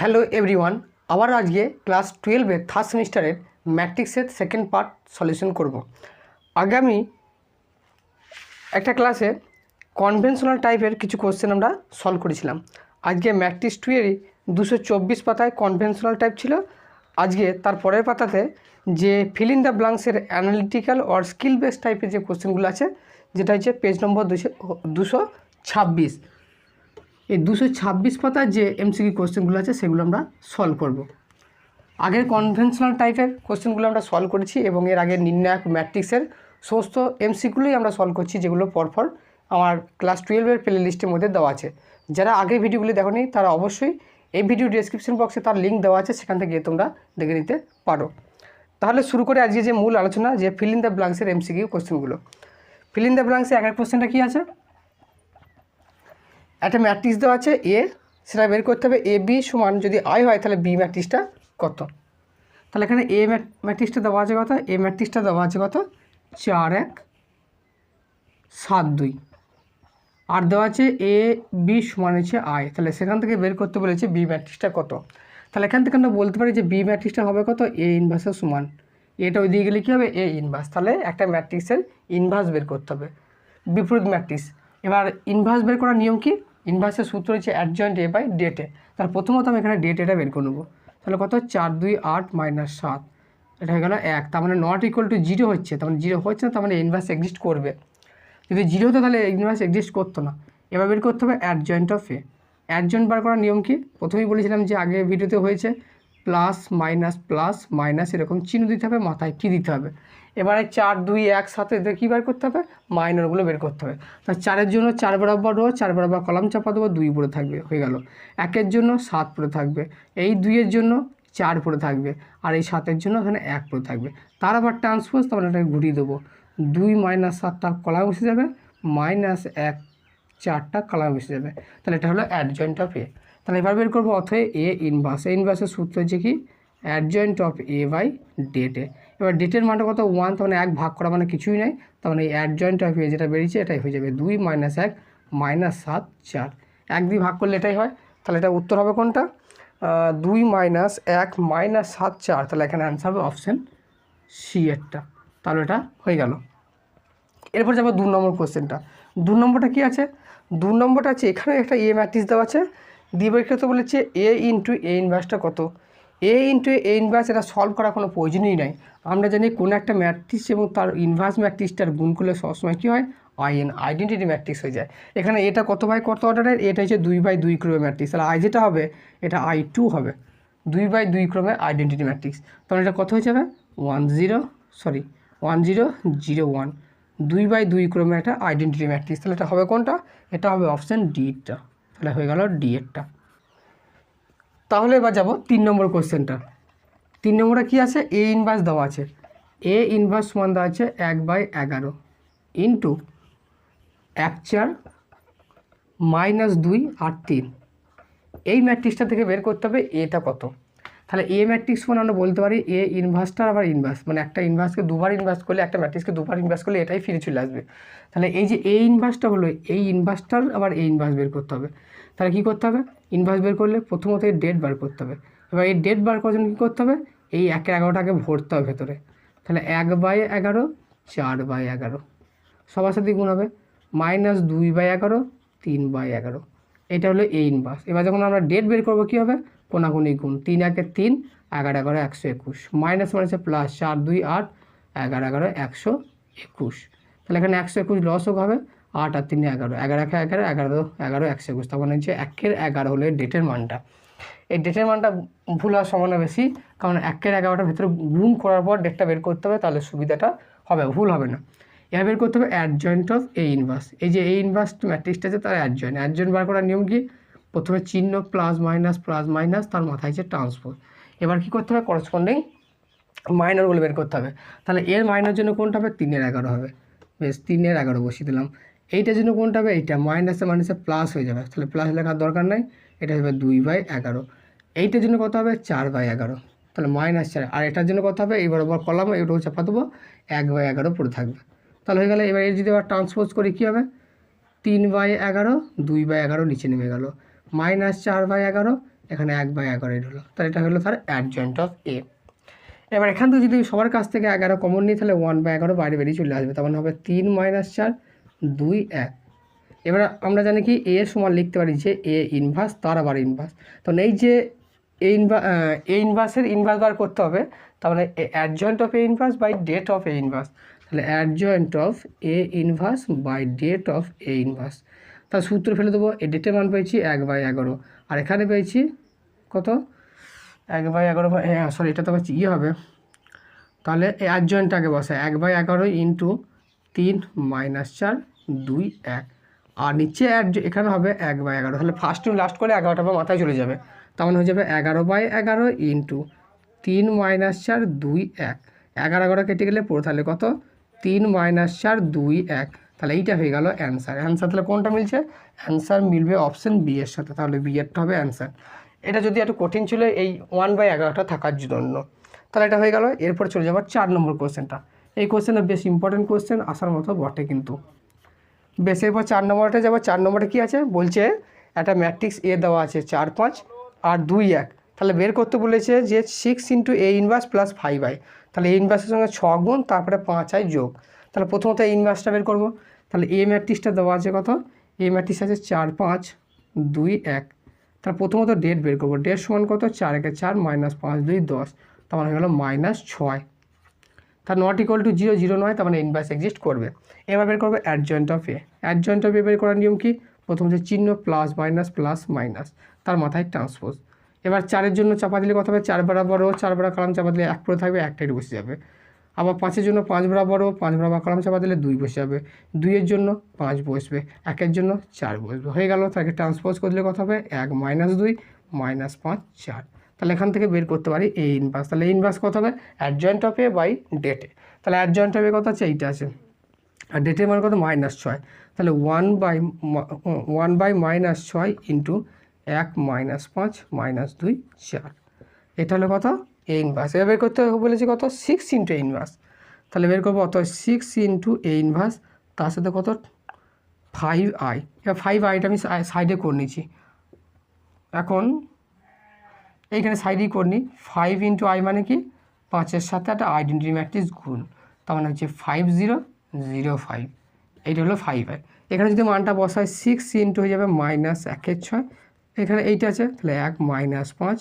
Hello everyone, আবার আজকে class 12-এর third সেমিস্টারের ম্যাট্রিক্সের সেকেন্ড পার্ট সলিউশন করব। আগে আমি একটা ক্লাসে কনভেনশনাল টাইপের কিছু কোশ্চেন আমরা সলভ করেছিলাম। আজকে ম্যাট্রিক্স 2-এরই 224 পাতায় কনভেনশনাল টাইপ ছিল। আজকে তার পরের পাতাতে যে ফিল ইন দ্য ব্ল্যাঙ্কসের অ্যানালিটিক্যাল অর স্কিল বেস টাইপের যে কোশ্চেনগুলো আছে, যেটা হচ্ছে পেজ নম্বর 226। এই 226 পাতার যে এমসিকিউ কোশ্চেনগুলো আছে সেগুলো আমরা সলভ করব। আগের কনভেনশনাল টাইপের কোশ্চেনগুলো আমরা সলভ করেছি এবং এর আগের নির্ণায়ক ম্যাট্রিক্সের সমস্ত এমসিকিউগুলোই আমরা সলভ করছি, যেগুলো পরপর আমার ক্লাস 12-এর প্লে লিস্টের মধ্যে দেওয়া আছে। যারা আগের ভিডিওগুলি দেখোনি তারা অবশ্যই এই ভিডিও ডেসক্রিপশন বক্সে তার লিঙ্ক দেওয়া আছে, সেখান থেকে তোমরা দেখে নিতে পারো। তাহলে শুরু করে আজকে যে মূল আলোচনা, যে ফিল ইন দ্য ব্ল্যাঙ্কসের এমসিকিউ কোশ্চেনগুলো। ফিল ইন দ্য ব্ল্যাঙ্কসে আগের কোশ্চেনটা কী আছে? একটা ম্যাট্রিক্স দেওয়া আছে এ, সেটা বের করতে হবে এ বি সমান যদি আই হয় তাহলে বি ম্যাট্রিক্সটা কত। তাহলে এখানে এ ম্যাট্রিক্সটা দেওয়া আছে কত? এ ম্যাট্রিক্সটা দেওয়া আছে কত? 4 1 7 2। আর দেওয়া আছে এ বি সমান হচ্ছে আই, তাহলে সেখান থেকে বের করতে বলেছে বি ম্যাট্রিক্সটা কত। তাহলে এখান থেকে আমরা বলতে পারি যে বি ম্যাট্রিক্সটা হবে কত? এ ইনভার্সের সমান। এটা ওই দিকে গেলে কী হবে? এ ইনভার্স। তাহলে একটা ম্যাট্রিক্সের ইনভার্স বের করতে হবে, বিপরীত ম্যাট্রিক্স। এবার ইনভার্স বের করার নিয়ম কি? ইনভার্সের সূত্র হচ্ছে অ্যাডজয়েন্ট এ বাই ডেটে। তার প্রথমত আমি এখানে ডেট এটা বের করে নেবো। তাহলে কত? 4 2 8 - 7, এটা হয়ে গেল 1। তার মানে নট ইকুয়াল টু 0 হচ্ছে, তার মানে 0 হচ্ছে না, তার মানে ইনভার্স এক্সিস্ট করবে। যদি 0 হতো তাহলে ইনভার্স এক্সিস্ট করতো না। এবার বের করতে হবে অ্যাডজয়েন্ট অফ এ। অ্যাডজয়েন্ট বার করার নিয়ম কি? প্রথমেই বলেছিলাম যে আগে ভিডিওতে হয়েছে, প্লাস মাইনাস এরকম চিহ্ন দিতে হবে, মাথায় কী দিতে হবে। এবারে 4 2 1 7 এদের কী বার করতে হবে? মাইনরগুলো বের করতে হবে। তা 4-এর জন্য 4 বরাবর রো, 4 বরাবর কলাম চাপা দেবো, 2 পড়ে থাকবে, হয়ে গেল। 1-এর জন্য 7 পড়ে থাকবে, এই 2-এর জন্য 4 পড়ে থাকবে, আর এই 7-এর জন্য এখানে 1 পড়ে থাকবে। তার আবার ট্রান্সপোজ, তারপরে এটাকে ঘুরিয়ে দেবো। 2 - 7টা কলাম বসে যাবে, -1 4টা কলাম বসে যাবে। তাহলে এটা হলো অ্যাডজয়েন্ট অফ এ। তাহলে এবার বের করবো অথবা এ ইনভার্স। এ ইনভার্সের সূত্র হচ্ছে কি? অ্যাডজয়েন্ট অফ এ বাই ডেটে। এবার ডেটের মানটা কত? 1, তার মানে 1 ভাগ করা মানে কিছুই নাই, তার মানে এই অ্যাডজয়েন্ট অফ এ যেটা বেরিয়েছে এটাই হয়ে যাবে 2 - 1 -7 4। 1 দিয়ে ভাগ করলে এটাই হয়। তাহলে এটা উত্তর হবে কোনটা? 2 - 1 - 7 4। তাহলে এখানে অ্যান্সার হবে অপশান সি এরটা। তাহলে এটা হয়ে গেল। এরপর যাবো 2 নম্বর কোশ্চেনটা। 2 নম্বরটা কী আছে? 2 নম্বরটা আছে এখানে একটা এ ম্যাট্রিক্স দেওয়া আছে, দিয়ে বের করতে বলেছে এ ইন্টু এ ইনভার্সটা কত। এ ইন্টু এ ইনভার্স এটা সলভ করার কোনো প্রয়োজনই নাই। আমরা জানি কোনো একটা ম্যাট্রিক্স এবং তার ইনভার্স ম্যাট্রিক্সটার গুণ করলে সবসময় কী হয়? আইডেন্টিটি ম্যাট্রিক্স হয়ে যায়। এখানে এটা কত বাই কত অর্ডারের? এটা হচ্ছে 2/2 ক্রমে ম্যাট্রিক্স। তাহলে আই যেটা হবে এটা I2 হবে, 2/2 ক্রমে আইডেন্টিটি ম্যাট্রিক্স। তাহলে এটা কত হয়ে যাবে? 1 0 0 1। 2/2 ক্রমে একটা আইডেন্টিটি ম্যাট্রিক্স। তাহলে এটা হবে কোনটা? এটা হবে অপশান ডিটা। তাহলে হয়ে গেল ডি এরটা। তাহলে এবার যাব 3 নম্বর কোশ্চেনটা। 3 নম্বরে কী আছে? এ ইনভার্স দেওয়া আছে। এ ইনভার্স সমান দেওয়া আছে 1/11 ইন্টু 1 4 -2 আর 3। এই ম্যাট্রিক্সটা থেকে বের করতে হবে এটা কত। তাহলে এ ম্যাট্রিক্স মানে আমরা বলতে পারি এ ইনভার্সটার আবার ইনভার্স, মানে একটা ইনভার্সকে দুবার ইনভার্স করলে, একটা ম্যাট্রিক্সকে দুবার ইনভার্স করলে এটাই ফিরে চলে আসবে। তাহলে এই যে এ ইনভার্সটা হলো, এই ইনভার্সটার আবার এ ইনভার্স বের করতে হবে। তাহলে কী করতে হবে? ইনভার্স বের করলে প্রথমত এই ডেট বার করতে হবে। এবার এই ডেট বার করার জন্য কী করতে হবে? এই 1/11টাকে ভরতে হবে ভেতরে। তাহলে 1/11 4/11 সবার সাথে গুণ হবে, -2/11 3/11। এটা হলো এ ইনভার্স। এবার যখন আমরা ডেট বের করবো কী হবে? কোনাকুনি গুণ, 3 1 3, 11 11 121, মাইনাস মাইনাসে প্লাস, 4 2 8, 11 11 121। তাহলে এখানে 121 লসও হবে, 8 আর 3 11, 11 1 11, 11 11 121। তখন হচ্ছে 1/11 হলো ডেটের মানটা। এই ডেটের মানটা ভুল হওয়ার সম্ভাবনা বেশি, কারণ 1/11টার ভিতরে গুণ করার পর ডেটটা বের করতে হবে, তাহলে সুবিধাটা হবে, ভুল হবে না। এবার বের করতে হবে অ্যাডজয়েন্ট অফ এ ইনভার্স। এই যে এ ইনভার্স ম্যাট্রিক্সটা আছে তার অ্যাডজয়েন্ট বার করার নিয়ম কি? প্রথমে চিহ্ন প্লাস মাইনাস, তার মাথায় হচ্ছে ট্রান্সপোজ। এবার কী করতে হবে? করসপন্ডিং মাইনরগুলো বের করতে হবে। তাহলে এর মাইনার জন্য কোনটা হবে? 3/11 হবে, বেশ 3/11 বসিয়ে দিলাম। এইটার জন্য কোনটা হবে? এইটা মাইনাসে প্লাস হয়ে যাবে, তাহলে প্লাস লেখার দরকার নাই, এটা হবে 2/11। এইটার জন্য কত হবে? 4/11, তাহলে -4। আর এটার জন্য কত হবে? এই বরাবর কলাম এটাও চাপা দেবো, 1/11 পড়ে থাকবে। তাহলে হয়ে গেলে। এবার এর যদি আবার ট্রান্সপোজ করি কী হবে? 3/11, 2/11 নিচে নেমে গেল, -4/11, এখানে 1/11 হলো, তাহলে এটা হলো তার অ্যাডজয়েন্ট অফ এ। এবার এখান থেকে যদি সবার কাছ থেকে 11 কমন নিই তাহলে 1/11 বাইরে বেরিয়ে চলে আসবে, তখন হবে 3 - 4 2 1। এবার আমরা জানি কি এ সমান লিখতে পারি যে এ ইনভার্স তার আবার ইনভার্স, তখন এই যে এ ইনভার্সের ইনভার্স বার করতে হবে, তার মানে adjoint of A inverse by det of A inverse, তাহলে adjoint of A inverse by det of A inverse. তার সূত্র ফেলে দেবো, এই ডেটের মান পেয়েছি 1/11, আর এখানে পেয়েছি কত 1/11, সরি এটা তো আবার হবে, তাহলে এই অ্যাডজয়েন্টটাকে বসে 1/11 ইন্টু 3 - 4 2 1, আর নিচে এখানে হবে 1/11, তাহলে ফার্স্ট টু লাস্ট করে 11টা মাথায় চলে যাবে, তেমন হয়ে যাবে 11/11 ইন্টু 3 - 4 2 1, 11 কেটে গেলে পুরো তাহলে কত 3 - 4 2 1, তাহলে এইটা হয়ে গেল অ্যান্সার। তাহলে কোনটা মিলছে? অ্যান্সার মিলবে অপশন বি এর সাথে, তাহলে বি এরটা হবে অ্যান্সার। এটা যদি একটু কঠিন ছিল এই 1/11টা থাকার জন্য, তাহলে এটা হয়ে গেল। এরপর চলে যাবো 4 নম্বর কোশ্চেনটা। এই কোশ্চেনটা বেশ ইম্পর্টেন্ট কোশ্চেন, আসার মতো বটে কিন্তু বেশ। এরপর 4 নম্বরটা যাবো। 4 নম্বরে কী আছে বলছে, একটা ম্যাট্রিক্স এ দেওয়া আছে 4 5 আর 2 1, তাহলে বের করতে বলেছে যে 6 × এ ইনভার্স প্লাস 5i, তাহলে এ ইনভার্সের সঙ্গে 6 গুণ তারপরে 5i যোগ। তাহলে প্রথমত এ ইনভার্সটা বের করবো, তাহলে এ ম্যাট্রিক্সটা দেওয়া আছে কত, এ ম্যাট্রিক্স আছে 4 5 2 1, তাহলে প্রথমত ডেট বের করবো, ডেট সমান কত 4 1 4 -5 2 10, তার মানে হয়ে গেলো -6, তার নট ইকুয়াল টু 0 0 নয়, তার মানে ইনভার্স এক্সিস্ট করবে। এবার বের করবে adjoint of A. Adjoint of A বের করার নিয়ম কি, প্রথম যে চিহ্ন প্লাস মাইনাস তার মাথায় ট্রান্সপোজ। এবার 4-এর জন্য চাপা দিলে কত হবে, 4 বরাবর 4 বরাবর কলাম চাপা দিলে 1 পড়ে থাকবে, একটাই বসে যাবে। আবার 5-এর জন্য 5 বরাবর 5 বরাবর কলাম চাপা দিলে 2 বসে যাবে, 2-এর জন্য 5 বসবে, 1-এর জন্য 4 বসবে, হয়ে গেল। তাকে ট্রান্সপোজ করলে কত হবে 1 - 2 -5 4, তাহলে এখান থেকে বের করতে পারি এ ইনভার্স। তাহলে ইনভার্স কত হবে, অ্যাডজয়েন্ট অফ এ বাই ডেটে। তাহলে অ্যাডজয়েন্ট অফ এ কত আছে, এইটা আছে, আর ডেটের মান কত -6, তাহলে 1/-6 ইন্টু 1 - 5 - 2 4, এটা হলো কত এ ইনভার্স। এবার বের করতে বলেছি কত 6 × এ ইনভার্স, তাহলে বের করবো অত 6 × এ ইনভার্স, তার সাথে কত 5i। এবার 5iটা আমি সাইডে করে নিচ্ছি, এখন এইখানে সাইডেই করে নিই। 5 × i মানে কি 5-এর সাথে একটা আইডেন্টিটি ম্যাট্রিক্স গুণ, তার মানে হচ্ছে 5 0 0 5, এইটা হলো 5i। এখানে যদি মানটা বসায় 6 হয়ে যাবে -1/6, এখানে এইটা আছে, তাহলে 1 - 5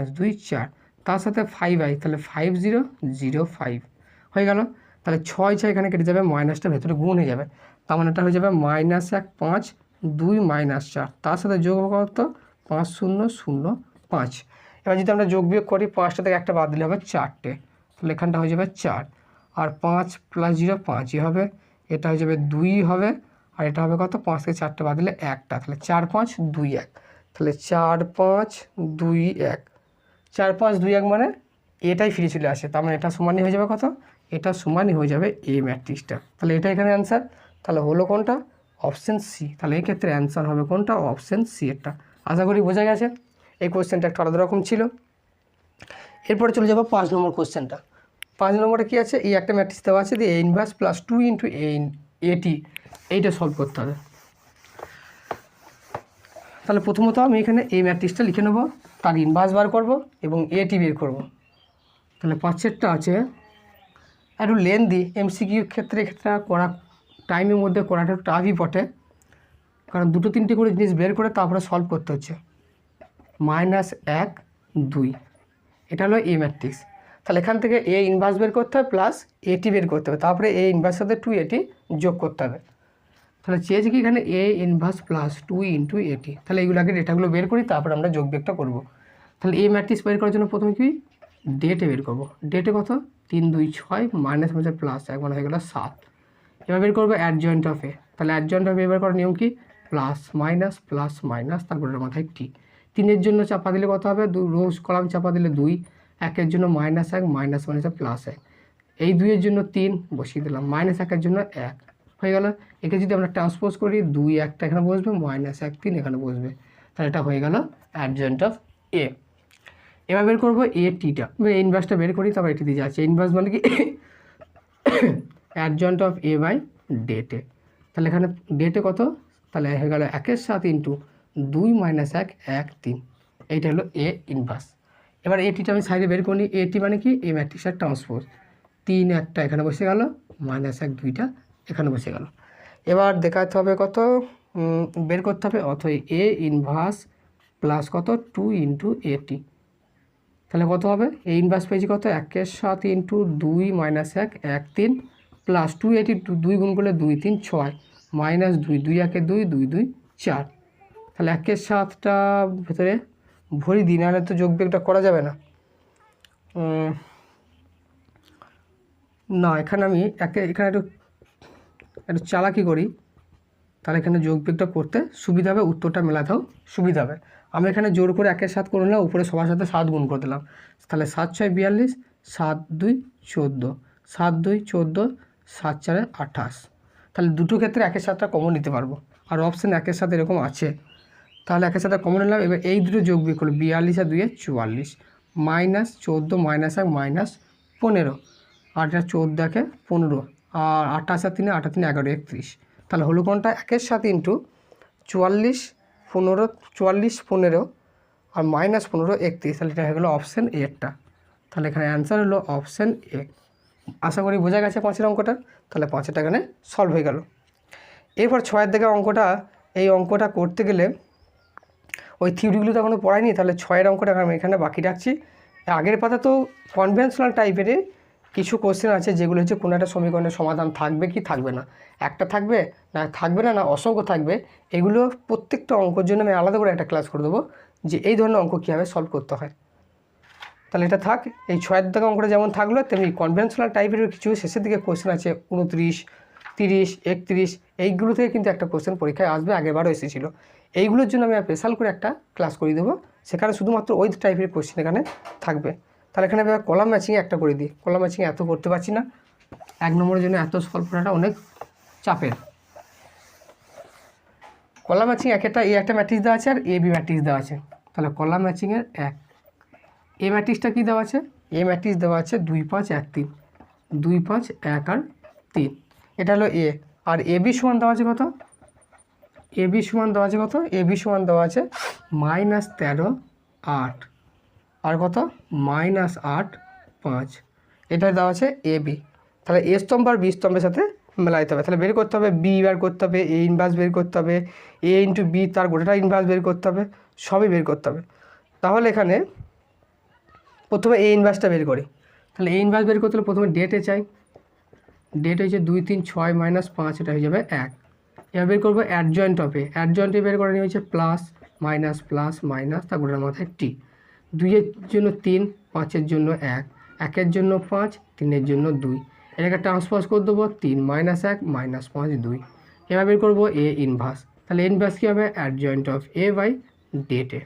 - 2 4, তার সাথে 5i, তাহলে 5 0 0 5 হয়ে গেল। তাহলে 6 6 এখানে কেটে যাবে, মাইনাসটা ভেতরে গুণ হয়ে যাবে, তার মানে এটা হয়ে যাবে -1 5 2 4, তার সাথে যোগ কত 5 0 0 5। এবার যদি আমরা যোগ বিয়োগ করি, 5টা থেকে একটা বাদ দিলে হবে 4টে, তাহলে এখানটা হয়ে যাবে 4, আর 5 + 0 5ই হবে, এটা হয়ে যাবে 2 হবে, আর এটা হবে কত 5 থেকে 4টে বাদ দিলে 1টা, তাহলে 4 5 2 1, তাহলে 4 5 2 1, 4 5 2 1 মানে এটাই ফিরে চলে আসে, তার মানে এটা সমানই হয়ে যাবে কত, এটা সমানই হয়ে যাবে এ ম্যাট্রিক্সটা। তাহলে এটা এখানে অ্যান্সার, তাহলে হলো কোনটা অপশান সি। তাহলে এই ক্ষেত্রে অ্যান্সার হবে কোনটা অপশান সি এরটা। আশা করি বোঝা গেছে। এই কোশ্চেনটা একটু আলাদা রকম ছিল। এরপরে চলে যাবো 5 নম্বর কোশ্চেনটা। 5 নম্বরে কী আছে, এই একটা ম্যাট্রিক্স দেওয়া আছে দিয়ে এ ইনভার্স প্লাস 2 × এটি, এইটা সলভ করতে হবে। তাহলে প্রথমত আমি এখানে এই ম্যাট্রিক্সটা লিখে নেব, তার ইনভার্স বার করব এবং এটি বের করব। তাহলে 5-এরটা আছে একটু লেন্দি, এমসিকিউর ক্ষেত্রে করা টাইমের মধ্যে করাটা একটু টাফই বটে, কারণ 2 3টে করে জিনিস বের করে তারপরে সলভ করতে হচ্ছে। -1 2, এটা হলো এ ম্যাট্রিক্স। তাহলে এখান থেকে এ ইনভার্স বের করতে হবে প্লাস এটি বের করতে হবে, তারপরে এ ইনভার্স সাথে 2 এটি যোগ করতে হবে। তাহলে চেয়েছে কি এখানে এ ইনভার্স প্লাস 2 × এটি, তাহলে এইগুলো আগে ডেটাগুলো বের করি, তারপর আমরা যোগ বিয়োগটা করব। তাহলে এ ম্যাট্রিক্স বের করার জন্য প্রথমে কি ডেটে বের করব, ডেটে কত 3 2 6 -5 +1 মানে হয়ে গেল 7। এবার বের করবো অ্যাডজয়েন্ট অফ এ, তাহলে অ্যাডজয়েন্ট অফ এ বের করার নিয়ম কি প্লাস মাইনাস তারপরে মাথায় টি। 3-এর জন্য চাপা দিলে কত হবে, রোজ কলাম চাপা দিলে 2, 1-এর জন্য -1 +1, এই 2-এর জন্য 3 বসিয়ে দিলাম, -1-এর জন্য 1 হয়ে গেল। একে যদি আমরা ট্রান্সপোজ করি 2 1টা এখানে বসবে, -1 3 এখানে বসবে, তাহলে এটা হয়ে গেল অ্যাডজয়েন্ট অফ এ। এবার বের করবো এ টিটা, ইনভার্সটা বের করি, তারপর এটি দিয়ে যাচ্ছে। ইনভার্স মানে কি অ্যাডজয়েন্ট অফ এ বাই ডেটে, তাহলে এখানে ডেটে কত, তাহলে হয়ে গেল 1-এর 7 × 2 - 1 1 3, এইটা হলো এ ইনভার্স। এবার এটিটা আমি সাইডে বের করি, এটি মানে কি এ ম্যাট্রিক্সের ট্রান্সপোজ। 3 একটা এখানে বসে গেল, -1 2টা এখানে বসে গেল। এবার দেখাতে হবে কত, বের করতে হবে অথবা এ ইনভার্স প্লাস কত 2 ইন্টু এটি। তাহলে কত হবে, এ ইনভার্স পেয়েছি কত 1/7 ইন্টু 2 - 1 1 3 প্লাস 2 এটি 2 গুণ করলে 2 3 6 মাইনাস 2 2 1 2 2 2 4। তাহলে 1/7টা ভেতরে ভরি দিন, আর তো যোগ বিয়োগটা করা যাবে না। না, এখানে আমি এখানে একটু চালাকি করি, তাহলে এখানে যোগ বিয়োগটা করতে সুবিধা হবে, উত্তরটা মেলাতেও সুবিধা হবে। আমি এখানে জোর করে 1/7 করে নিলাম, উপরে সবার সাথে 7 গুণ করে দিলাম। তাহলে 7 6 42, 7 2 14, 7 2 14, 7 4 28। তাহলে দুটো ক্ষেত্রে 1/7টা কমন নিতে পারবো, আর অপশান 1/7 এরকম আছে। তাহলে 1/7টা কমন নিলাম। এবার এই দুটো যোগ বিয়োগ করলো, 42 আর 2 44, মাইনাস 14 - 1 মাইনাস 15, আর এটা 14 1 15, আর 28 আর 3 8 3 11 31। তাহলে হলো কোনটা 1/7 ইন্টু 44 15 44 15 আর -15 31। তাহলে এটা হয়ে গেলো অপশান এরটা। তাহলে এখানে অ্যান্সার হলো অপশান এ। আশা করি বোঝা গেছে 5-এর অঙ্কটা। তাহলে 5-এরটা এখানে সলভ হয়ে গেল। এরপর 6-এর দিকে অঙ্কটা, এই অঙ্কটা করতে গেলে ওই থিওরিগুলো তো এখনও পড়াইনি, তাহলে 6-এর অঙ্কটা আমি এখানে বাকি রাখছি। আগের পাতা তো কনভেনশনাল টাইপের কিছু কোশ্চেন আছে, যেগুলো হচ্ছে কোনো একটা সমীকরণের সমাধান থাকবে কি থাকবে না, একটা থাকবে না থাকবে না, না অসংখ্য থাকবে। এগুলো প্রত্যেকটা অঙ্কের জন্য আমি আলাদা করে একটা ক্লাস করে দেবো, যে এই ধরনের অঙ্ক কীভাবে সলভ করতে হয়। তাহলে এটা থাক। এই 6-এর দিকে অঙ্কটা যেমন থাকলো, তেমনি কনভেনশনাল টাইপের কিছু শেষের দিকে কোশ্চেন আছে, 29 30 31, এইগুলো থেকে কিন্তু একটা কোশ্চেন পরীক্ষায় আসবে, আগেরবারও এসেছিলো। এইগুলোর জন্য আমি স্পেশাল করে একটা ক্লাস করে দেবো, সেখানে শুধুমাত্র ওই টাইপের কোশ্চেন এখানে থাকবে। তাহলে এখানে আমি কলাম ম্যাচিং একটা করে দিই। কলাম ম্যাচিং এত করতে পারছি না, 1 নম্বরের জন্য এত সলভ করাটা অনেক চাপের। কলাম ম্যাচিং একটা এ একটা ম্যাট্রিক্স দেওয়া আছে আর এ বি ম্যাট্রিক্স দেওয়া আছে। তাহলে কলাম ম্যাচিংয়ের 1 এ ম্যাট্রিক্সটা কী দেওয়া আছে, এ ম্যাট্রিক্স দেওয়া আছে 2 5 1 3, 2 5 1 আর 3, এটা হলো এ। আর এ বি সমান দেওয়া আছে কত, এ বি সমান দেওয়া আছে কত, এ বি সমান দেওয়া আছে -13 8 আর কত -8 5, এটা দেওয়া আছে এ বি। তাহলে এ স্তম্ভ আর বি স্তম্ভের সাথে মেলাইতে হবে। তাহলে বের করতে হবে বি বার করতে হবে, এ ইনভার্স বের করতে হবে, এ ইন্টু বি তার গোটাটা ইনভার্স বের করতে হবে, সবই বের করতে হবে। তাহলে এখানে প্রথমে এ ইনভার্সটা বের করি। তাহলে এ ইনভার্স বের করতে হলে প্রথমে ডেটে চাই, ডেট হয়েছে 2 3 6 -5, এটা হয়ে যাবে 1। এবার বের করবো অ্যাডজয়েন্ট অফ এ, অ্যাডজয়েন্টে বের করে নিয়ে হচ্ছে প্লাস মাইনাস প্লাস মাইনাস, তার গোটার মাথায় টি। 2-এর জন্য 3, 5-এর জন্য 1, 1-এর জন্য 5, 3-এর জন্য 2, এটাকে ট্রান্সপোজ করে দেবো 3 - 1 -5 2। এবার বের করবো এ ইনভার্স। তাহলে ইনভার্স কী হবে, অ্যাডজয়েন্ট অফ এ বাই ডেটে।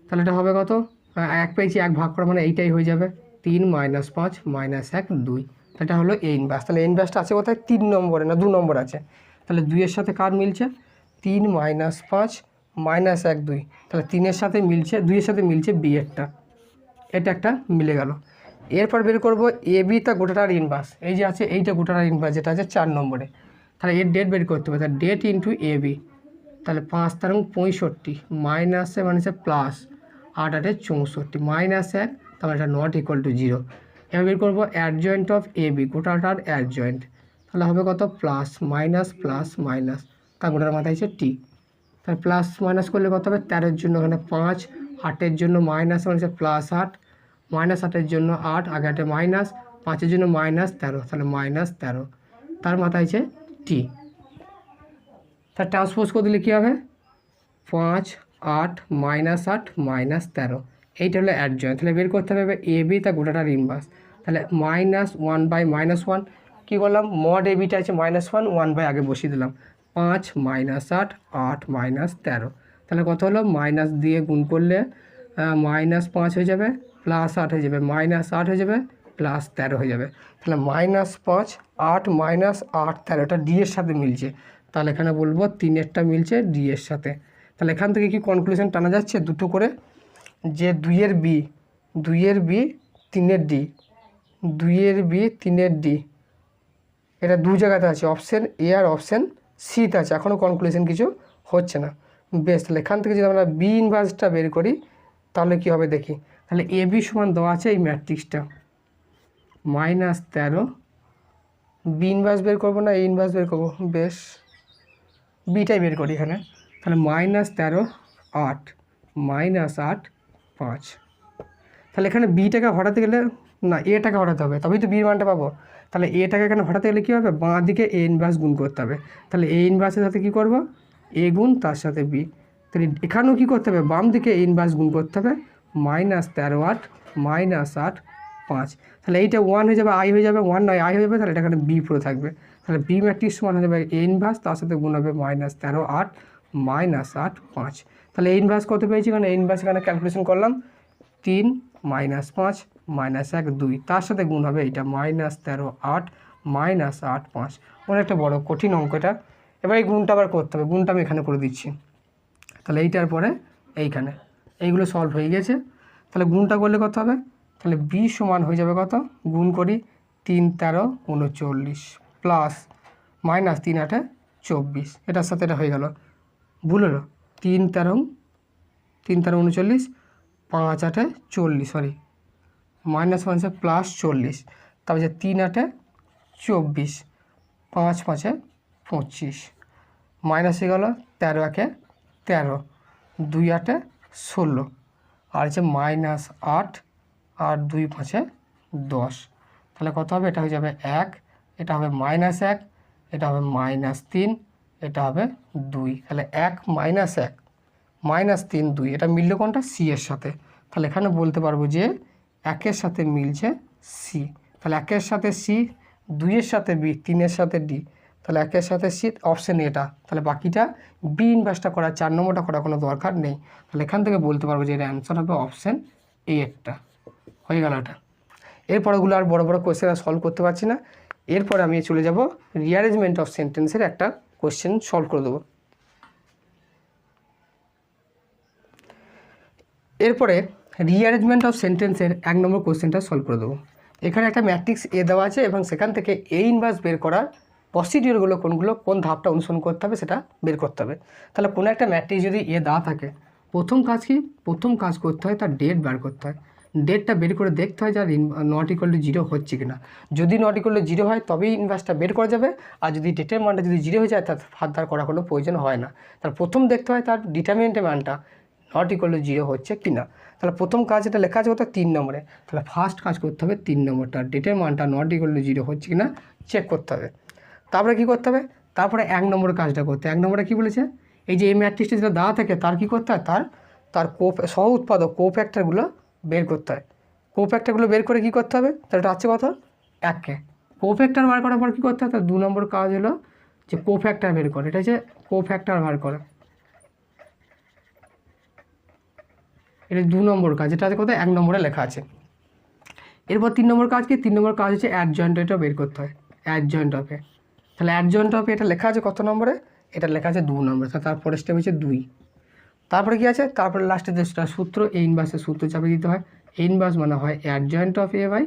তাহলে এটা হবে কত, 1 পেয়েছি, 1 ভাগ করা মানে এইটাই হয়ে যাবে 3 - 5 -1 2। এটা হলো এ ইনভার্স। তাহলে এ ইনভার্সটা আছে কোথায়, 3 নম্বরে না 2 নম্বর আছে। তাহলে 2-এর সাথে কার মিলছে, 3 - 5 -1 2। তাহলে 3-এর সাথে মিলছে, 2-এর সাথে মিলছে বি এরটা, এটা একটা মিলে গেল। এরপর বের করব এ বি তা গোটাটার ইনভার্স, এই যে আছে এইটা গোটাটার ইনভার্স, যেটা আছে 4 নম্বরে। তাহলে এর ডেট বের করতে হবে, তাহলে ডেট ইন্টু এ বি। তাহলে 5 তার 65 মাইনাসে মানে প্লাস 8 8 64 -1, তাহলে এটা নট ইকুয়াল টু 0। এবার বের করবো অ্যাডজয়েন্ট অফ এ বি, গোটাটার অ্যাডজয়েন্ট। তাহলে হবে কত, প্লাস মাইনাস প্লাস মাইনাস, তার গোটার মাথায় হচ্ছে টি। তাহলে প্লাস মাইনাস করলে কত হবে, 13-এর জন্য এখানে 5, 8-এর জন্য মাইনাস মানে প্লাস 8, -8-এর জন্য 8, আগে 8-এ মাইনাস, 5-এর জন্য -13, তাহলে -13, তার মাথায় আছে টি। তার ট্রান্সপোজ করে দিলে কী হবে, 5 8 -8 -13, এইটা হলো অ্যাডজয়েন্ট। তাহলে বের করতে হবে এ বি তা গোটাটার ইনভার্স। তাহলে -1 বাই -1 কী করলাম, মড এ বিটা আছে -1, 1 বাই আগে বসিয়ে দিলাম, 5 -8 8 -13। তাহলে কত হলো, মাইনাস দিয়ে গুণ করলে -5 হয়ে যাবে, +8 হয়ে যাবে, -8 হয়ে যাবে, +13 হয়ে যাবে। তাহলে -5 8 -8 13টা ডি এর সাথে মিলছে। তাহলে এখানে বলবো 3-এরটা মিলছে ডি এর সাথে। তাহলে এখান থেকে কি কনক্লুশন টানা যাচ্ছে, দুটো করে, যে 2-এর বি 3-এর ডি, 2-এর বি 3-এর ডি, এটা দু জায়গাতে আছে, অপশান এ আর অপশান সিতে আছে। এখনও কনক্লুশন কিছু হচ্ছে না, বেশ, তাহলে এখান থেকে যদি আমরা বি ইনভার্সটা বের করি তাহলে কী হবে দেখি। তাহলে এ বি সমান দেওয়া আছে এই ম্যাট্রিক্সটা -13, বি ইনভার্স বের করবো না এ ইনভার্স বের করবো, বেশ বিটাই বের করি এখানে। তাহলে -13 8 -8 5। তাহলে এখানে বিটাকে হটাতে গেলে না এটাকে হটাতে হবে, তবেই তো বির মানটা পাবো। তাহলে এটাকে এখানে হটাতে গেলে কী হবে, বাঁ দিকে এ ইনভার্স গুণ করতে হবে। তাহলে এ ইনভার্সের সাথে কী করবো, এ গুণ তার সাথে বি। তাহলে এখানেও কী করতে হবে, বাম দিকে এ ইনভার্স গুণ করতে হবে, -13 8 -8 5। তাহলে এইটা 1 হয়ে যাবে, আই হয়ে যাবে, 1 নয় আই হয়ে যাবে, তাহলে এটা এখানে বি পুরো থাকবে। তাহলে বি ম্যাট্রিক্স সমান হয়ে যাবে এ ইনভার্স, তার সাথে গুণ হবে -13 8 -8 5। তাহলে এ ইনভার্স কত পেয়েছি, কারণ এ ইনভার্স এখানে ক্যালকুলেশন করলাম 3 -5 -1 2, তার সাথে গুণ হবে এইটা -13 8 -8 5। অনেকটা বড় কঠিন অঙ্ক এটা। এবার এই গুণটা আবার করতে হবে, গুণটা আমি এখানে করে দিচ্ছি। তাহলে এইটার পরে এইখানে এইগুলো সলভ হয়ে গেছে। তাহলে গুণটা করলে কত হবে, তাহলে বি সমান হয়ে যাবে কত, গুণ করি 3 13 39 প্লাস -3 8 24, এটার সাথে এটা হয়ে গেল, ভুল হলো, 3 13 39 5 8 40, সরি -1 প্লাস 40, তারপর যে 3 8 24 5 5 25, মাইনাস হয়ে গেল 13 1 13 2 8 16, আর হচ্ছে -8 আর 2 5 10। তাহলে কত হবে, এটা হয়ে যাবে 1, এটা হবে -1, এটা হবে -3, এটা হবে 2। তাহলে 1 -1 -3 2, এটা মিলল কোনটা, সি এর সাথে। তাহলে এখানে বলতে পারবো যে 1-এর সাথে মিলছে সি। তাহলে 1-এর সাথে সি, 2-এর সাথে বি, 3-এর সাথে ডি। তাহলে 1-এর সাথে সি, অপশান এটা। তাহলে বাকিটা বি ইনভার্সটা করা, 4 নম্বরটা করার কোনো দরকার নেই। তাহলে এখান থেকে বলতে পারবো যে এর অ্যান্সার হবে অপশান এ একটা। হয়ে গেল এটা। এরপরেগুলো আর বড় বড় কোয়েশ্চেন আর সলভ করতে পারছি না। এরপরে আমি চলে যাব রিঅ্যারেঞ্জমেন্ট অফ সেন্টেন্সের একটা কোয়েশ্চেন সলভ করে দেবো। এরপরে রিঅ্যারেঞ্জমেন্ট অফ সেন্টেন্সের 1 নম্বর কোয়েশ্চেনটা সলভ করে দেবো। এখানে একটা ম্যাট্রিক্স এ দেওয়া আছে এবং সেখান থেকে এ ইনভার্স বের করার প্রসিডিওরগুলো কোনগুলো, কোন ধাপটা অনুসরণ করতে হবে সেটা বের করতে হবে। তাহলে কোনো একটা ম্যাট্রিক্স যদি এ দেওয়া থাকে, প্রথম কাজ কি, প্রথম কাজ করতে হয় তার ডেট বার করতে হয়। ডেটটা বের করে দেখতে হয় যার নট ইকুয়াল টু 0 হচ্ছে কিনা। যদি নট ইকুয়াল টু 0 হয় তবেই ইনভার্সটা বের করা যাবে, আর যদি ডেটের মানটা যদি 0 হয়ে যায় তার ফার্দার করার কোনো প্রয়োজন হয় না। তার প্রথম দেখতে হয় তার ডিটারমিনেন্টের মানটা নট ইকুয়াল টু 0 হচ্ছে কি না। তাহলে প্রথম কাজ এটা লেখা আছে কত, 3 নম্বরে। তাহলে ফার্স্ট কাজ করতে হবে 3 নম্বরটা, ডেটের মানটা নট ইকুয়াল টু 0 হচ্ছে কি না চেক করতে হবে। তারপরে কী করতে হবে, তারপরে 1 নম্বরের কাজটা করতে। 1 নম্বরে কী বলেছে, এই যে এই ম্যাট্রিক্সটা যেটা দেওয়া থাকে তার কী করতে হয়, তার সহ উৎপাদক কোফ্যাক্টরগুলো বের করতে হয়। কোফ্যাক্টরগুলো বের করে কী করতে হবে, তাহলে এটা আছে কত, 1-কে। কোফ্যাক্টর বার করার পর কী করতে হয়, তার 2 নম্বর কাজ হলো যে কোফ্যাক্টর বের করে, এটা হচ্ছে কোফ্যাক্টর বার করা, এটা 2 নম্বর কাজ, এটা আছে কোথায়, 1 নম্বরে লেখা আছে। এরপর 3 নম্বর কাজ কি, 3 নম্বর কাজ হচ্ছে অ্যাডজয়েন্ট, এটা বের করতে হয়, অ্যাডজয়েন্ট অফ এ। তাহলে অ্যাডজয়েন্ট অফ এটা লেখা আছে কত নম্বরে, এটা লেখা আছে 2 নম্বরে। তারপরে স্টেপ হচ্ছে 2। তারপরে কী আছে, তারপরে লাস্টে যে সূত্র, এই ইনভার্সের সূত্র চাপে দিতে হয়। এই ইনভার্স মানে হয় adjoint of A by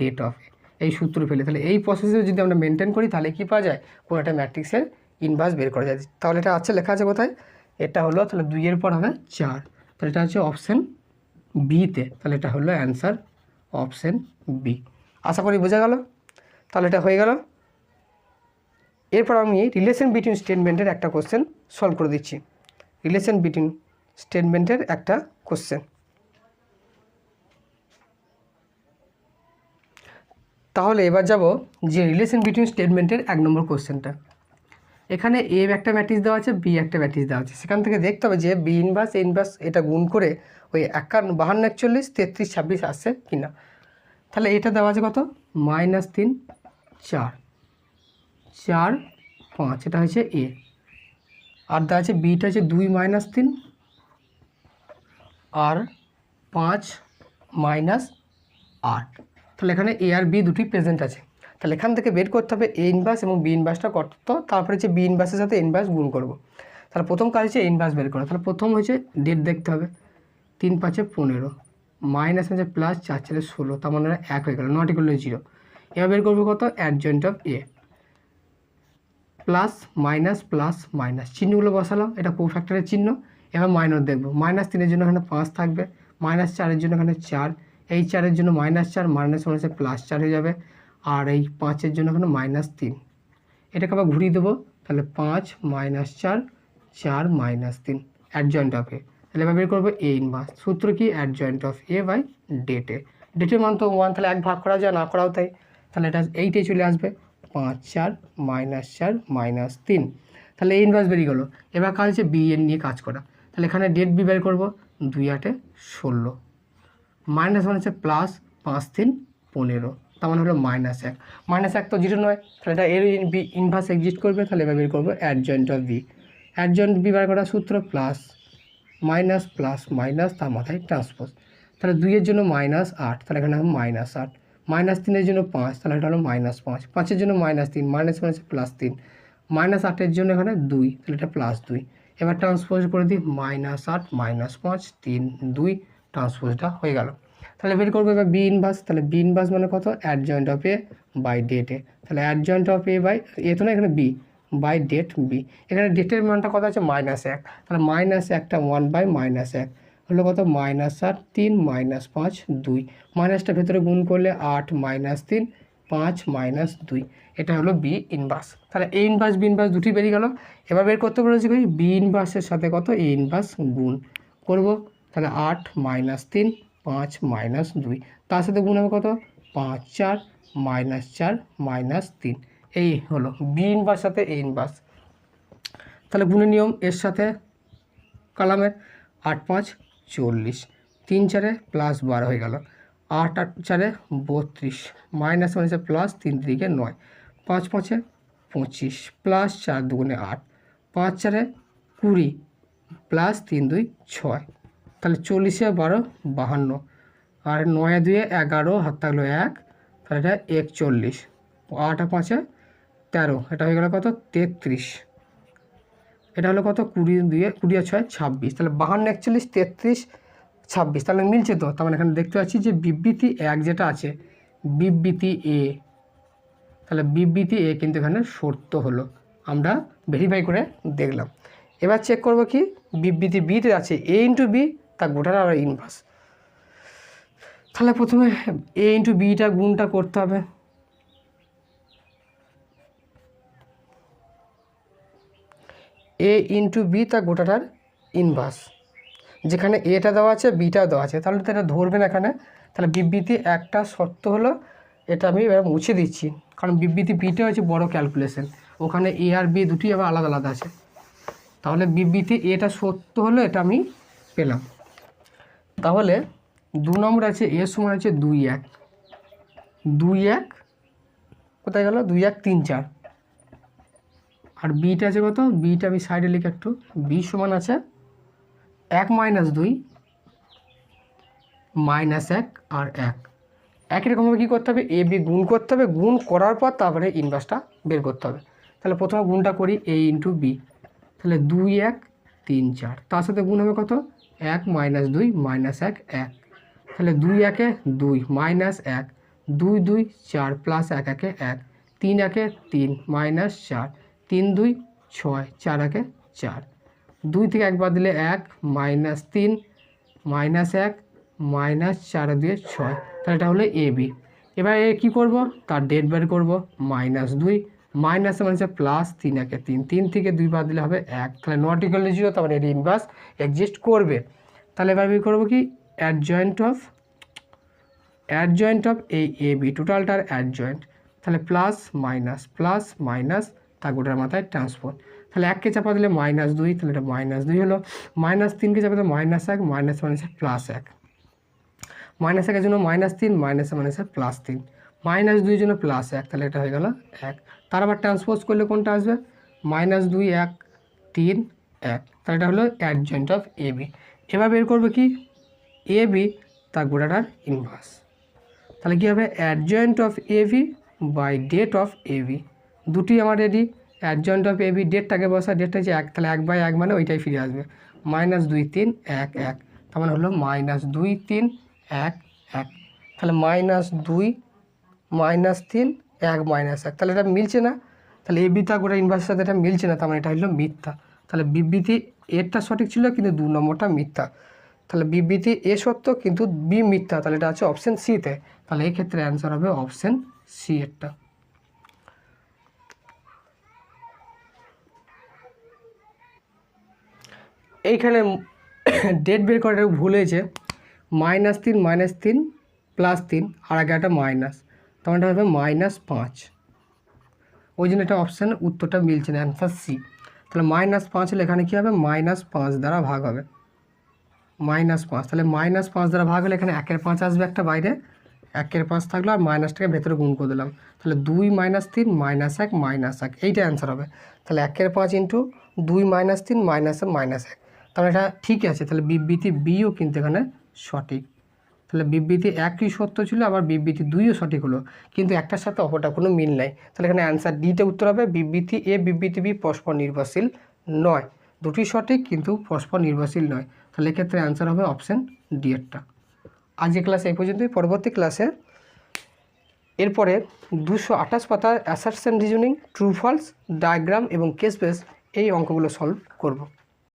det of A, এই সূত্র ফেলে। তাহলে এই প্রসেসে যদি আমরা মেনটেন করি তাহলে কী পাওয়া যায়, কোনো একটা ম্যাট্রিক্সের ইনভার্স বের করা যায়। তাহলে এটা আছে, লেখা আছে কোথায়, এটা হলো, তাহলে 2-এর পর হবে 4, তাহলে এটা হচ্ছে অপশান বিতে। তাহলে এটা হলো অ্যান্সার অপশান বি। আশা করি বোঝা গেল। তাহলে এটা হয়ে গেল। এরপর আমি রিলেশন বিটুইন স্টেটমেন্টের একটা কোশ্চেন সলভ করে দিচ্ছি। রিলেশন বিটুইন স্টেটমেন্টের একটা কোশ্চেন। তাহলে এবার যাব যে রিলেশন বিটুইন স্টেটমেন্টের 1 নম্বর কোশ্চেনটা। এখানে এ একটা ম্যাট্রিক্স দেওয়া আছে, বি একটা ম্যাট্রিক্স দেওয়া আছে। সেখান থেকে দেখতে হবে যে বি ইনভার্স এ ইনভার্স এটা গুণ করে ওই 52 41 33 26 আসছে কি না। তাহলে এটা দেওয়া আছে কত, -3 4 4 5, এটা হচ্ছে এ। আর দেওয়া আছে বিটা হচ্ছে 2 -3 আর 5 -8। তাহলে এখানে এ আর বি দুটি প্রেজেন্ট আছে। তাহলে এখান থেকে বের করতে হবে এ ইনভার্স এবং বি ইনভার্সটা কত, তারপরে হচ্ছে বি ইনভার্সের সাথে ইনভার্স গুণ করব। তাহলে প্রথম কাজ হচ্ছে ইনভার্স বের করা। তাহলে প্রথম হচ্ছে ডেট দেখতে হবে, 3 5 15 মাইনাস আছে প্লাস 4 4 16, তার মানে 1 হয়ে গেল, নট ইকুয়াল টু 0। এবার বের করবো কত, adjoint of A. Plus minus চিহ্নগুলো বসালাম, এটা কোফ্যাক্টরের চিহ্ন। এবার মাইনাস দেখবো, -3 জন্য এখানে 5 থাকবে, -4 জন্য এখানে 4, এই 4 জন্য -4 মাইনাসে +4 হয়ে যাবে, আর এই 5 জন্য এখানে -3। এটাকে আবার ঘুরিয়ে দেবো, তাহলে 5 -4 4 -3 অ্যাডজয়েন্ট অফ এ। তাহলে এবার বের করবো এ ইনভার্স। সূত্র কি? অ্যাডজয়েন্ট অফ এ বাই ডেটে। ডেটের মান তো 1, তাহলে 1 ভাগ করা যায়, না করাও তাই, তাহলে এটা এইটাই চলে আসবে 5 4 -4 -3। তাহলে এ ইনভার্স বেরিয়ে গেলো। এবার কাজ হচ্ছে বি এর নিয়ে কাজ করা। তাহলে এখানে ডেট বি বের করবো, 2 8 16, মাইনাস মানে হচ্ছে প্লাস 5 3 15, তার মানে হলো -1। -1 তো 0 নয়, তাহলে এটা এর বি ইনভার্স এক্সিস্ট করবে। তাহলে এবার বের করবো adjoint of B. Adjoint B বের করার সূত্র প্লাস মাইনাস তার মাথায় ট্রান্সপোজ। তাহলে 2 এর জন্য -8, তাহলে এখানে হবে -8, -3 এর জন্য 5, তাহলে এটা হলো -5, 5 এর জন্য -3, মাইনাস মানে +3, -8 এর জন্য এখানে 2, তাহলে এটা +2। এবার ট্রান্সপোজ করে দিই, -8 -5 3 2, ট্রান্সপোজটা হয়ে গেল। তাহলে বের করবো এবার বি ইনভার্স। তাহলে বি ইনভার্স মানে কত? Adjoint of A by det A. তাহলে adjoint of A by A তো না, এখানে বি বাই ডেট বি। এখানে ডেটের মানটা কত আছে? -1, তাহলে -1টা 1/-1 হলো কত? -8 3 -5 2, মাইনাসটা ভেতরে গুণ করলে 8 -3 5 -2, এটা হলো বি ইনভার্স। তাহলে এ ইনভার্স বি ইনভার্স দুটি বেরিয়ে গেল। এবার বের করতে বলেছি কি? বি ইনভার্সের সাথে কত? এ ইনভার্স গুণ করব। তাহলে 8 -3 5 -2, তার সাথে গুণ হবে কত? 5 4 -4 -3, এই হলো বি ইনভার্স সাথে এ ইনভার্স। তাহলে গুণের নিয়ম, এর সাথে কলামের 8 5 40, 3 4 +12 হয়ে গেল, 8 8 4 32, মাইনাস মানে প্লাস 3 3 9, 5 5 25, প্লাস 4 2 8, 5 4 20, প্লাস 3 2 6, তাহলে 40 12 52, আর 9 2 11, হাত থাকলো 1, তাহলে এটা 41, 8 5 13, এটা হয়ে গেল কত? 33। এটা হলো কত? 20 2 20 আর 6 26, তাহলে 52 41 33 26, তাহলে মিলছে তো। তার মানে এখানে দেখতে পাচ্ছি যে বিবৃতি 1 যেটা আছে, বিবৃতি এ, তাহলে বিবৃতি এ কিন্তু এখানে সত্য হলো, আমরা ভেরিফাই করে দেখলাম। এবার চেক করব কি? বিবৃতি বিতে আছে এ ইন্টু বি, তার গোটার আর ইনভার্স। তাহলে প্রথমে এ ইন্টু বিটা গুণটা করতে হবে। এ ইন্টু বি তার গোটাটার ইনভার্স, যেখানে এটা দেওয়া আছে বিটাও দেওয়া আছে, তাহলে তো এটা ধরবে না এখানে। তাহলে বিবৃতি একটা সত্য হলো, এটা আমি এবার মুছে দিচ্ছি, কারণ বিবৃতি বিটা হচ্ছে বড় ক্যালকুলেশন, ওখানে এ আর বি দুটি আবার আলাদা আলাদা আছে। তাহলে বিবৃতি এটা সত্য হলো, এটা আমি পেলাম। তাহলে 2 নম্বর আছে এ সমান আছে 2 1 2 1, কোথায় গেল? 2 1 3 4, আর বিটা আছে কত? বিটা আমি সাইডে লিখে একটু, বি সমান আছে 1 - 2 -1 আর 1। একই রকমভাবে কী করতে হবে? এ বি গুণ করতে হবে, গুণ করার পর তারপরে ইনভার্সটা বের করতে হবে। তাহলে প্রথমে গুণটা করি, এ ইন্টু বি, তাহলে 2 1 3 4, তার সাথে গুণ হবে কত? 1 - 2 -1 1, তাহলে 2 1 2 -1 2 2 4 প্লাস 1 1 1, 3 1 3 -4 3 2 6 4 1 4, 2 থেকে 1 বাদ দিলে 1 -3 -1 -4 2 6, তাহলে এটা হলো এ বি। এবার এ কী করবো? তার ডেট বের করবো, -2 মাইনাস মানে প্লাস 3 1 3, 3 থেকে 2 বাদ দিলে হবে 1, তাহলে নট ইকুয়াল টু 0, তারপরে এর ইনভার্স এক্সিস্ট করবে। তাহলে এবার বের করবো কি? অ্যাডজয়েন্ট অফ এই এ বি, টোটালটার অ্যাডজয়েন্ট, তাহলে প্লাস মাইনাস তার গোটার মাথায় ট্রান্সফার। তাহলে 1কে চাপা দিলে -2, তাহলে এটা -2 হলো, -3কে চাপা দিলে -1 মাইনাস মানে +1, -1 জন্য -3 মাইনাস মানে +3, -2 জন্য +1, তাহলে এটা হয়ে গেল 1। তার আবার ট্রান্সপোজ করলে কোনটা আসবে? -2 1 3 1, তাহলে এটা হলো অ্যাডজয়েন্ট অফ এ বি। এবার বের করবে কি? এ বি তার গোটাটার ইনভার্স। তাহলে কী হবে? Adjoint of A B by det of A B, দুটি আমার ready. Adjoint of A B, ডেটটাকে বসা, ডেটটা হচ্ছে 1, তাহলে 1/1 মানে ওইটাই ফিরে আসবে, -2 3 1 1, তার মানে হলো -2 3 1 1, তাহলে -2 -3 1 -1, তাহলে এটা মিলছে না, তাহলে এ বি তা গোটা ইনভার্সের সাথে এটা মিলছে না, তার মানে এটা হলো মিথ্যা। তাহলে বিবৃতি এরটা সঠিক ছিল কিন্তু 2 নম্বরটা মিথ্যা। তাহলে বিবৃতি এ সত্য কিন্তু বি মিথ্যা, তাহলে এটা আছে অপশন সিতে। তাহলে এই ক্ষেত্রে অ্যান্সার হবে অপশন সি এরটা। এইখানে ডেট বের করাটা ভুল হয়েছে, -3 +3 আর আগে একটা মাইনাস, তখন এটা হবে -5, ওই জন্য এটা অপশান উত্তরটা মিলছে না, অ্যান্সার সি। তাহলে -5 হলে এখানে কী হবে, -5 দ্বারা ভাগ হবে, -5, তাহলে -5 দ্বারা ভাগ হলে এখানে 1-এর 5 আসবে একটা বাইরে, 1-এর 5 থাকলো আর মাইনাসটাকে ভেতরে গুণ করে দিলাম, তাহলে 2 - 3 -1 -1, এইটা অ্যান্সার হবে। তাহলে 1-এর 5 ইন্টু 2 - 3 -1, তাহলে এটা ঠিকই আছে। তাহলে বিবৃতি বিও কিন্তু এখানে সঠিক। তাহলে বিবৃতি একই সত্য ছিল, আবার বিবৃতি 2ও সঠিক হলো, কিন্তু একটার সাথে অপরটা কোনো মিল নাই। তাহলে এখানে অ্যান্সার ডিতে উত্তর হবে, বিবৃতি এ বিবৃতি বি পরস্পর নির্ভরশীল নয়, দুটি সঠিক কিন্তু পরস্পর নির্ভরশীল নয়। তাহলে এক্ষেত্রে অ্যান্সার হবে অপশন ডি এরটা। আজকের ক্লাসে এই পর্যন্তই। পরবর্তী ক্লাসে এরপরে 228 পাতার assertion reasoning, true false, diagram এবং কেস বেস এই অঙ্কগুলো সলভ করব।